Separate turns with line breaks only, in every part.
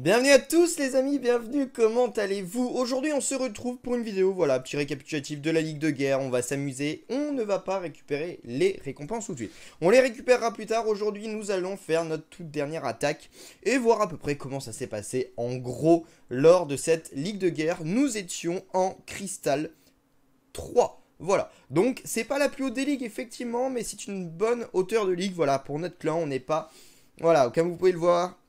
Bienvenue à tous les amis, bienvenue, comment allez-vous? Aujourd'hui on se retrouve pour une vidéo, voilà, petit récapitulatif de la Ligue de Guerre, on va s'amuser, on ne va pas récupérer les récompenses tout de suite. On les récupérera plus tard, aujourd'hui nous allons faire notre toute dernière attaque et voir à peu près comment ça s'est passé. En gros, lors de cette Ligue de Guerre, nous étions en cristal 3. Voilà, donc c'est pas la plus haute des ligues effectivement, mais c'est une bonne hauteur de ligue, voilà, pour notre clan, on n'est pas... Voilà, comme vous pouvez le voir...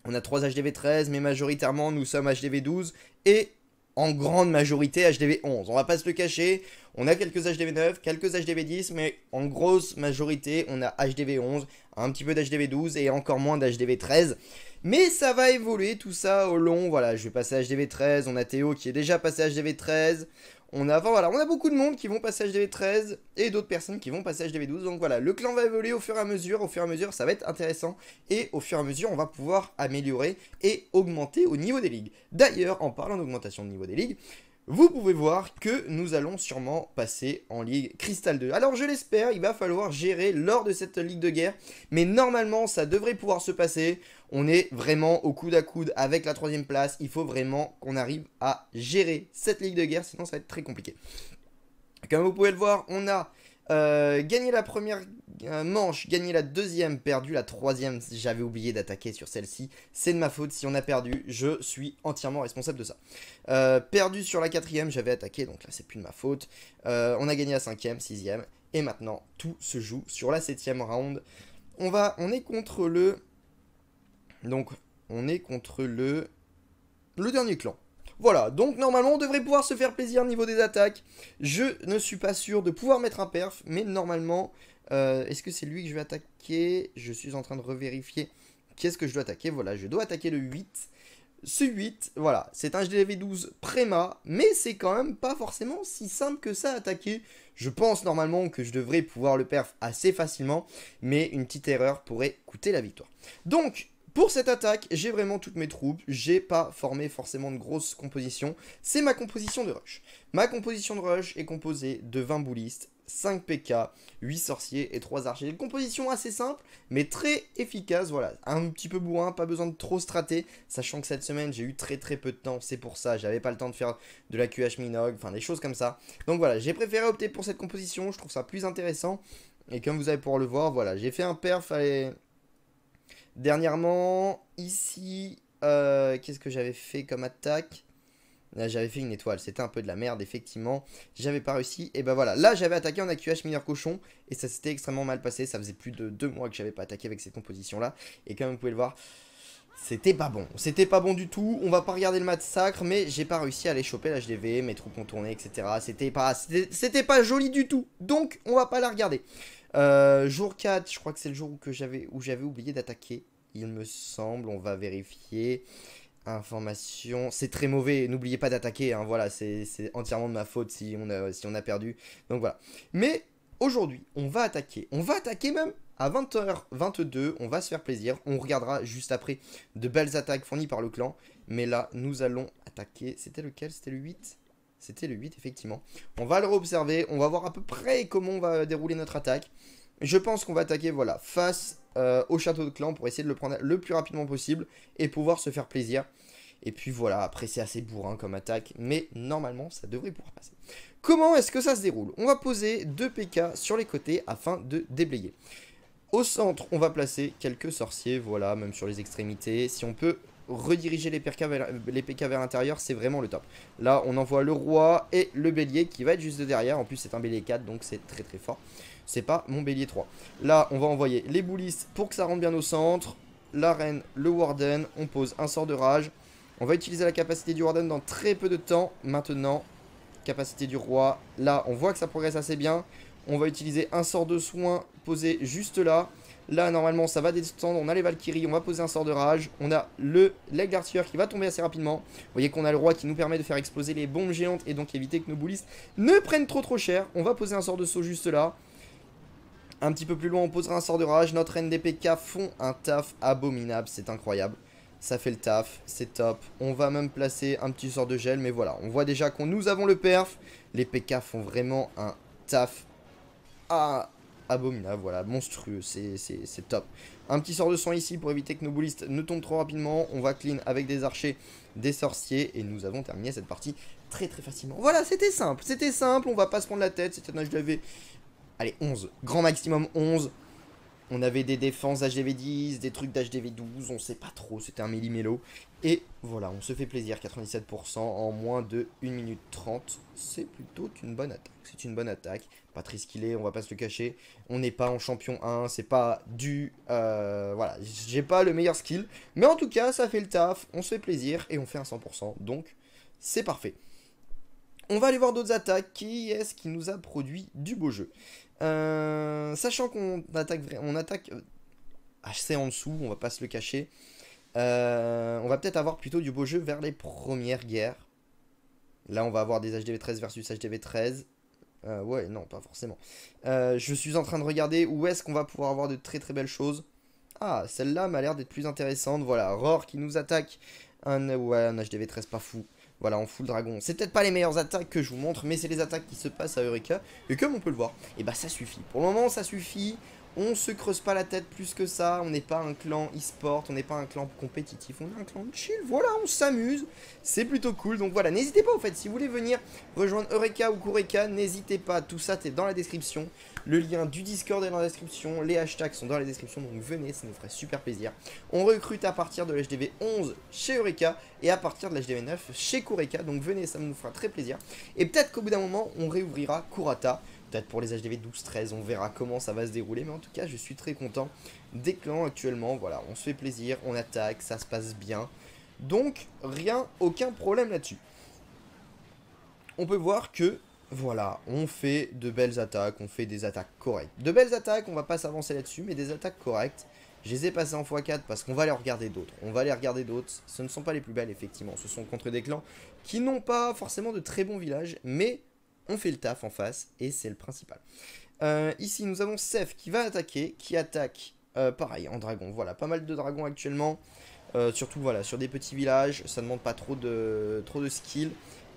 On a 3 HDV 13, mais majoritairement nous sommes HDV 12 et en grande majorité HDV 11. On va pas se le cacher, on a quelques HDV 9, quelques HDV 10, mais en grosse majorité on a HDV 11, un petit peu d'HDV 12 et encore moins d'HDV 13. Mais ça va évoluer tout ça au long, voilà, je vais passer à HDV 13, on a Théo qui est déjà passé à HDV 13. Enfin, voilà, on a beaucoup de monde qui vont passer HDV 13 et d'autres personnes qui vont passer HDV 12. Donc voilà, le clan va évoluer au fur et à mesure ça va être intéressant. Et au fur et à mesure, on va pouvoir améliorer et augmenter au niveau des ligues. D'ailleurs, en parlant d'augmentation de niveau des ligues, vous pouvez voir que nous allons sûrement passer en Ligue Cristal 2. Alors je l'espère, il va falloir gérer lors de cette Ligue de Guerre. Mais normalement, ça devrait pouvoir se passer. On est vraiment au coude à coude avec la 3ème place. Il faut vraiment qu'on arrive à gérer cette Ligue de Guerre, sinon ça va être très compliqué. Comme vous pouvez le voir, on a gagné la première manche, gagné la 2ème, perdu la 3ème. J'avais oublié d'attaquer sur celle-ci. C'est de ma faute. Si on a perdu, je suis entièrement responsable de ça. Perdu sur la 4ème, j'avais attaqué, donc là c'est plus de ma faute. On a gagné la 5ème, 6ème. Et maintenant, tout se joue sur la 7ème round. On est contre le... Donc, on est contre le dernier clan. Voilà, donc normalement on devrait pouvoir se faire plaisir au niveau des attaques. Je ne suis pas sûr de pouvoir mettre un perf, mais normalement, est-ce que c'est lui que je vais attaquer? Je suis en train de revérifier qu'est-ce que je dois attaquer. Voilà, je dois attaquer le 8. Ce 8, voilà, c'est un HDV 12 Préma, mais c'est quand même pas forcément si simple que ça à attaquer. Je pense normalement que je devrais pouvoir le perf assez facilement, mais une petite erreur pourrait coûter la victoire. Donc, pour cette attaque, j'ai vraiment toutes mes troupes, j'ai pas formé forcément de grosses compositions, c'est ma composition de rush. Ma composition de rush est composée de 20 boulistes, 5 PK, 8 sorciers et 3 archers. Une composition assez simple, mais très efficace, voilà. Un petit peu bourrin, pas besoin de trop strater, sachant que cette semaine, j'ai eu très peu de temps, c'est pour ça, j'avais pas le temps de faire de la QH Minog, enfin des choses comme ça. Donc voilà, j'ai préféré opter pour cette composition, je trouve ça plus intéressant. Et comme vous allez pouvoir le voir, voilà, j'ai fait un perf, dernièrement, ici, qu'est-ce que j'avais fait comme attaque? Là, j'avais fait une étoile, c'était un peu de la merde, effectivement. J'avais pas réussi, et ben voilà. Là, j'avais attaqué en AQH mineur cochon, et ça s'était extrêmement mal passé. Ça faisait plus de 2 mois que j'avais pas attaqué avec cette composition-là. Et comme vous pouvez le voir, c'était pas bon. C'était pas bon du tout. On va pas regarder le massacre, mais j'ai pas réussi à aller choper l'HDV, mes troupes ont tourné, etc. C'était pas joli du tout. Donc, on va pas la regarder. Jour 4, je crois que c'est le jour où j'avais oublié d'attaquer. Il me semble, on va vérifier. Information, c'est très mauvais, n'oubliez pas d'attaquer, hein, voilà, c'est entièrement de ma faute si on a perdu. Donc voilà. Mais aujourd'hui, on va attaquer même à 20h22, on va se faire plaisir. On regardera juste après de belles attaques fournies par le clan. Mais là, nous allons attaquer, c'était lequel? C'était le 8? C'était le 8, effectivement. On va le réobserver, on va voir à peu près comment on va dérouler notre attaque. Je pense qu'on va attaquer, voilà, face au château de clan pour essayer de le prendre le plus rapidement possible et pouvoir se faire plaisir. Et puis voilà, après c'est assez bourrin comme attaque, mais normalement ça devrait pouvoir passer. Comment est-ce que ça se déroule? On va poser 2 PK sur les côtés afin de déblayer. Au centre, on va placer quelques sorciers, voilà, même sur les extrémités. Si on peut rediriger les PK vers l'intérieur, c'est vraiment le top. Là, on envoie le roi et le bélier qui va être juste derrière. En plus, c'est un bélier 4, donc c'est très fort. C'est pas mon bélier 3. Là, on va envoyer les boulistes pour que ça rentre bien au centre. La reine, le warden, on pose un sort de rage. On va utiliser la capacité du warden dans très peu de temps. Maintenant, capacité du roi. Là, on voit que ça progresse assez bien. On va utiliser un sort de soin posé juste là. Là, normalement, ça va descendre. On a les Valkyries. On va poser un sort de rage. On a l'aigle d'artilleur qui va tomber assez rapidement. Vous voyez qu'on a le roi qui nous permet de faire exploser les bombes géantes et donc éviter que nos boulistes ne prennent trop cher. On va poser un sort de saut juste là. Un petit peu plus loin, on posera un sort de rage. Notre NDPK font un taf abominable. C'est incroyable. Ça fait le taf. C'est top. On va même placer un petit sort de gel. Mais voilà, on voit déjà qu'on nous avons le perf. Les PK font vraiment un taf abominable, voilà, monstrueux, c'est top. Un petit sort de sang ici pour éviter que nos boulistes ne tombent trop rapidement. On va clean avec des archers, des sorciers, et nous avons terminé cette partie très facilement. Voilà, c'était simple, on va pas se prendre la tête, c'était un HDV. Allez, 11, grand maximum 11. On avait des défenses HDV 10, des trucs d'HDV 12, on sait pas trop, c'était un méli-mélo. Et voilà, on se fait plaisir, 97% en moins de 1 minute 30. C'est plutôt une bonne attaque, c'est une bonne attaque. Pas très skillé, on va pas se le cacher. On n'est pas en champion 1, c'est pas du... voilà, j'ai pas le meilleur skill. Mais en tout cas, ça fait le taf, on se fait plaisir et on fait un 100%, donc c'est parfait. On va aller voir d'autres attaques. Qui est-ce qui nous a produit du beau jeu? Sachant qu'on attaque, HC en dessous, on va pas se le cacher. On va peut-être avoir plutôt du beau jeu vers les premières guerres. Là, on va avoir des HDV 13 versus HDV 13. Ouais, non, pas forcément. Je suis en train de regarder où est-ce qu'on va pouvoir avoir de très belles choses. Ah, celle-là m'a l'air d'être plus intéressante. Voilà, Roar qui nous attaque. Ouais, un HDV 13 pas fou. Voilà, on fout le dragon. C'est peut-être pas les meilleures attaques que je vous montre, mais c'est les attaques qui se passent à Eureka. Et comme on peut le voir, et bah ça suffit. Pour le moment, ça suffit. On se creuse pas la tête plus que ça. On n'est pas un clan e-sport, on n'est pas un clan compétitif. On est un clan chill. Voilà, on s'amuse. C'est plutôt cool. Donc voilà, n'hésitez pas, en fait, si vous voulez venir rejoindre Eureka ou Kureka, n'hésitez pas. Tout ça, c'est dans la description. Le lien du Discord est dans la description. Les hashtags sont dans la description. Donc venez, ça nous ferait super plaisir. On recrute à partir de l'HDV 11 chez Eureka et à partir de l'HDV 9 chez Kureka. Donc venez, ça nous fera très plaisir. Et peut-être qu'au bout d'un moment, on réouvrira Kurata. Peut-être pour les HDV 12-13, on verra comment ça va se dérouler. Mais en tout cas, je suis très content des clans actuellement. Voilà, on se fait plaisir, on attaque, ça se passe bien. Donc, aucun problème là-dessus. On peut voir que, voilà, on fait de belles attaques, on fait des attaques correctes. De belles attaques, on va pas s'avancer là-dessus, mais des attaques correctes. Je les ai passées en x4 parce qu'on va aller regarder d'autres. On va aller regarder d'autres. Ce ne sont pas les plus belles, effectivement. Ce sont contre des clans qui n'ont pas forcément de très bons villages, mais on fait le taf en face et c'est le principal. Ici, nous avons Seth qui va attaquer, qui attaque, pareil, en dragon. Voilà, pas mal de dragons actuellement. Surtout, voilà, sur des petits villages, ça ne demande pas trop de skill.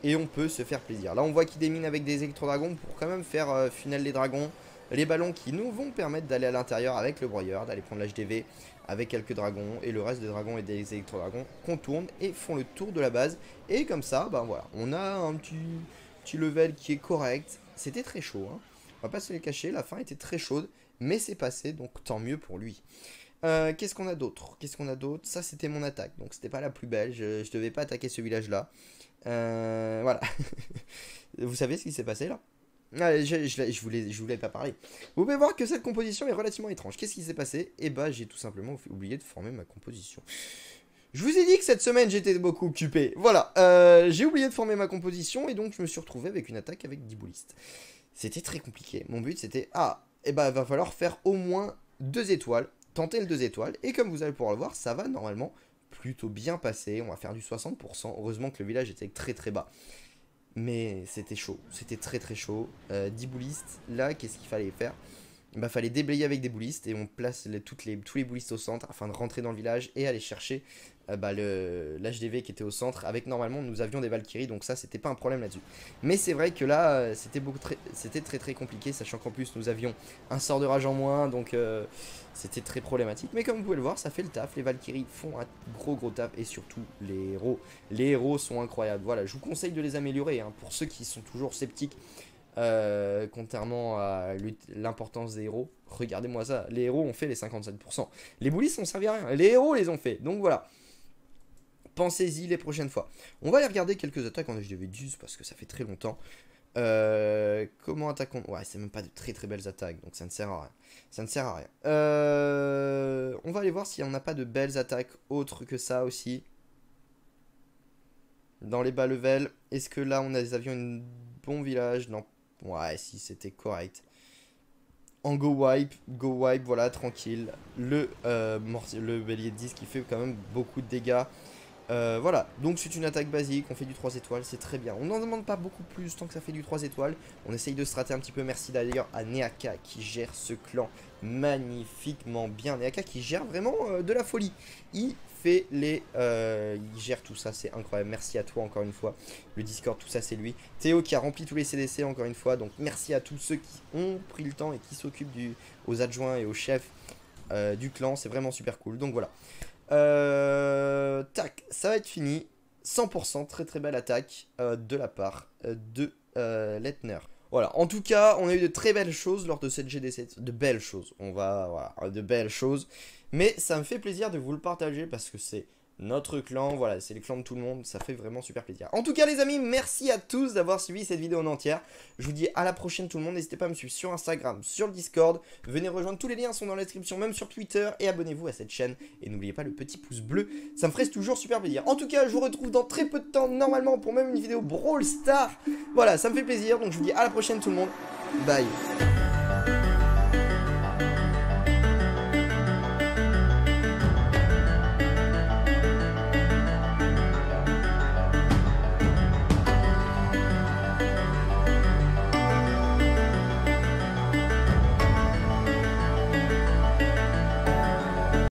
Et on peut se faire plaisir. Là, on voit qu'il démine avec des électro-dragons pour quand même faire funnel les dragons. Les ballons qui nous vont permettre d'aller à l'intérieur avec le broyeur, d'aller prendre l'HDV avec quelques dragons. Et le reste des dragons et des électro-dragons contournent et font le tour de la base. Et comme ça, ben voilà, on a un petit level qui est correct. C'était très chaud, hein. On va pas se le cacher, la fin était très chaude. Mais c'est passé, donc tant mieux pour lui. Qu'est-ce qu'on a d'autre? Ça, c'était mon attaque, donc c'était pas la plus belle. Je devais pas attaquer ce village-là. Voilà. Vous savez ce qui s'est passé là? Ah, je voulais pas parler. Vous pouvez voir que cette composition est relativement étrange. Qu'est-ce qui s'est passé? Eh bah, j'ai tout simplement oublié de former ma composition. Je vous ai dit que cette semaine j'étais beaucoup occupé. Voilà, j'ai oublié de former ma composition et donc je me suis retrouvé avec une attaque avec 10 boulistes. C'était très compliqué. Mon but c'était, eh bah, il va falloir faire au moins 2 étoiles. Tenter le 2 étoiles. Et comme vous allez pouvoir le voir, ça va normalement plutôt bien passer. On va faire du 60%. Heureusement que le village était très bas. Mais c'était chaud. C'était très chaud. 10 boulistes. Là, qu'est-ce qu'il fallait faire? Bah, fallait déblayer avec des boulistes. Et on place tous les boulistes au centre afin de rentrer dans le village et aller chercher l'HDV qui était au centre. Avec normalement, nous avions des Valkyries. Donc ça, c'était pas un problème là-dessus. Mais c'est vrai que là, c'était très compliqué. Sachant qu'en plus, nous avions un sort de rage en moins. Donc c'était très problématique. Mais comme vous pouvez le voir, ça fait le taf. Les Valkyries font un gros taf. Et surtout, les héros. Les héros sont incroyables. Voilà, je vous conseille de les améliorer. Hein, pour ceux qui sont toujours sceptiques. Contrairement à l'importance des héros, regardez-moi ça, les héros ont fait les 57%. Les boulistes n'ont servi à rien, les héros les ont fait, donc voilà. Pensez-y les prochaines fois. On va aller regarder quelques attaques en HDV 10 parce que ça fait très longtemps. Comment attaquons... Ouais, c'est même pas de très belles attaques, donc ça ne sert à rien. Ça ne sert à rien. On va aller voir s'il n'y en a pas de belles attaques autres que ça aussi. Dans les bas level, est-ce que là on avions un bon village? Non. Ouais, si, c'était correct. En go wipe, voilà, tranquille. Le bélier de 10 qui fait quand même beaucoup de dégâts. Voilà, donc c'est une attaque basique, on fait du 3 étoiles, c'est très bien. On n'en demande pas beaucoup plus tant que ça fait du 3 étoiles. On essaye de strater un petit peu, merci d'ailleurs à Neaka qui gère ce clan magnifiquement bien. Neaka qui gère vraiment de la folie. Il fait les... il gère tout ça, c'est incroyable. Merci à toi encore une fois. Le Discord, tout ça c'est lui. Théo qui a rempli tous les CDC encore une fois. Donc merci à tous ceux qui ont pris le temps et qui s'occupent aux adjoints et aux chefs du clan. C'est vraiment super cool, donc voilà. Tac, ça va être fini. 100%, très très belle attaque de la part de Leitner. Voilà, en tout cas, on a eu de très belles choses lors de cette GD7. De belles choses, voilà, de belles choses. Mais ça me fait plaisir de vous le partager parce que c'est notre clan, voilà, c'est le clan de tout le monde, ça fait vraiment super plaisir. En tout cas les amis, merci à tous d'avoir suivi cette vidéo en entière. Je vous dis à la prochaine tout le monde, n'hésitez pas à me suivre sur Instagram, sur le Discord. Venez rejoindre, tous les liens sont dans la description, même sur Twitter. Et abonnez-vous à cette chaîne. Et n'oubliez pas le petit pouce bleu, ça me ferait toujours super plaisir. En tout cas, je vous retrouve dans très peu de temps, normalement, pour même une vidéo Brawl Stars. Voilà, ça me fait plaisir, donc je vous dis à la prochaine tout le monde. Bye.